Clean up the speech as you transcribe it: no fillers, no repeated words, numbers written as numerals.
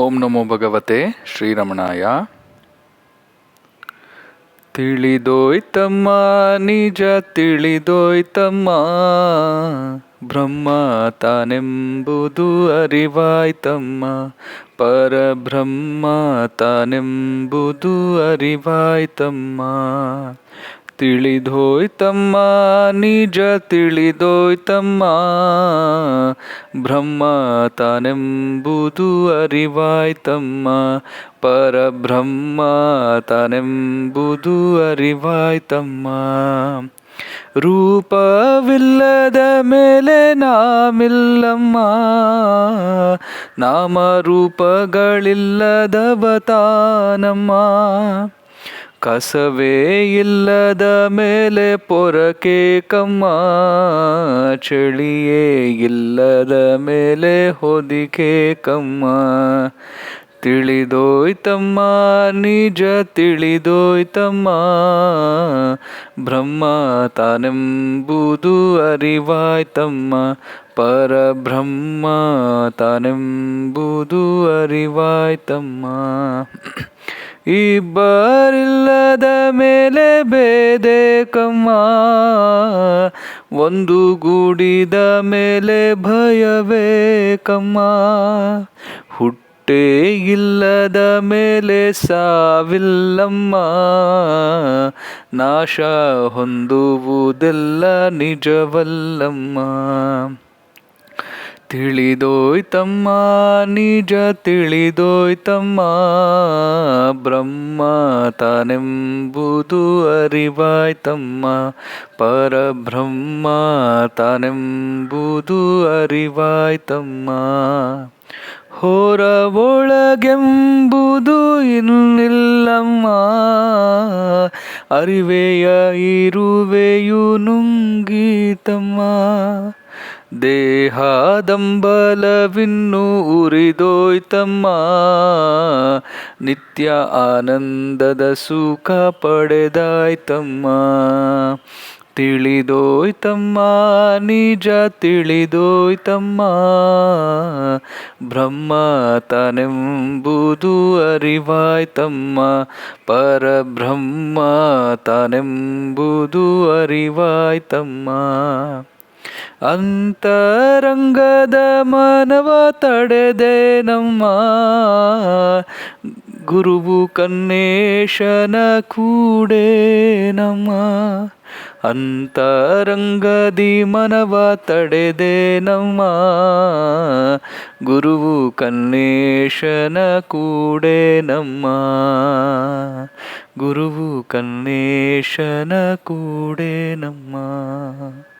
ಓಂ ನಮೋ ಭಗವತೆ ಶ್ರೀರಮಣಾಯ. ತಿಳಿದೋಯ್ತಮ್ಮ ನಿಜ ತಿಳಿದೋಯ್ತಮ್ಮ, ಬ್ರಹ್ಮ ತಾನೆಂಬುದು ಅರಿವಾಯ್ತಮ್ಮ, ಪರಬ್ರಹ್ಮ ತಾನೆಂಬುದು ಅರಿವಾಯ್ತಮ್ಮ. ತಿಳಿದೋಯ್ತಮ್ಮ ನಿಜ ತಿಳಿದೋಯ್ತಮ್ಮ, ಬ್ರಹ್ಮ ತಾನೆಂಬುದು ಅರಿವಾಯ್ತಮ್ಮ, ಪರಬ್ರಹ್ಮ ತಾನೆಂಬುದು ಅರಿವಾಯ್ತಮ್ಮ. ರೂಪವಿಲ್ಲದ ಮೇಲೆ ನಾಮಿಲ್ಲಮ್ಮ, ನಾಮ ರೂಪಗಳಿಲ್ಲದವ ತಾನಮ್ಮ. ಕಸವೇ ಇಲ್ಲದ ಮೇಲೆ ಪೊರಕೆ ಕಮ್ಮ, ಚಳಿಯೇ ಇಲ್ಲದ ಮೇಲೆ ಹೊದಿಕೆ ಕಮ್ಮ. ತಿಳಿದೋಯ್ತಮ್ಮ ನಿಜ ತಿಳಿದೋಯ್ತಮ್ಮ, ಬ್ರಹ್ಮ ತಾನೆಂಬುದು ಅರಿವಾಯ್ತಮ್ಮ, ಪರಬ್ರಹ್ಮ ತಾನೆಂಬುದು ಅರಿವಾಯ್ತಮ್ಮ. ಇಬ್ಬರಿಲ್ಲದ ಮೇಲೆ ಬೇದೆ ಕಮ್ಮ, ಒಂದು ಗೂಡಿದ ಮೇಲೆ ಭಯವೇ ಕಮ್ಮ. ಹುಟ್ಟೇ ಇಲ್ಲದ ಮೇಲೆ ಸಾವಿಲ್ಲಮ್ಮ, ನಾಶ ಹೊಂದುವುದೆಲ್ಲ ನಿಜವಲ್ಲಮ್ಮ. ತಿಳಿದೋಯ್ತಮ್ಮ ನಿಜ ತಿಳಿದೋಯ್ತಮ್ಮ, ಬ್ರಹ್ಮ ತಾನೆಂಬುದು ಅರಿವಾಯ್ತಮ್ಮ, ಪರಬ್ರಹ್ಮ ತಾನೆಂಬುದು ಅರಿವಾಯ್ತಮ್ಮ. ಹೊರ ಒಳಗೆಂಬುದು ಇನ್ನಿಲ್ಲಮ್ಮ, ಅರಿವೆಯ ಇರುವೆಯು ನುಂಗಿತಮ್ಮ. ದೇಹದಂಬಲವಿನ್ನು ಉರಿದೋಯ್ತಮ್ಮ, ನಿತ್ಯ ಆನಂದದ ಸುಖ ಪಡೆದಾಯ್ತಮ್ಮ. ತಿಳಿದೋಯ್ತಮ್ಮ ನಿಜ ತಿಳಿದೋಯ್ತಮ್ಮ, ಬ್ರಹ್ಮ ತಾನೆಂಬುದು ಅರಿವಾಯ್ತಮ್ಮ, ಪರಬ್ರಹ್ಮ ತಾನೆಂಬುದು ಅರಿವಾಯ್ತಮ್ಮ. ಅಂತರಂಗದ ಮನವ ತಡೆದೆ ನಮ್ಮ, ಗುರುವು ಕನ್ನೇಶನ ಕೂಡೆ ನಮ್ಮ. ಅಂತರಂಗದಿ ಮನವ ತಡೆದೆ ನಮ್ಮ, ಗುರುವು ಕನ್ನೇಶನ ಕೂಡೆ ನಮ್ಮ, ಗುರುವು ಕನ್ನೇಶನ ಕೂಡೆ ನಮ್ಮ.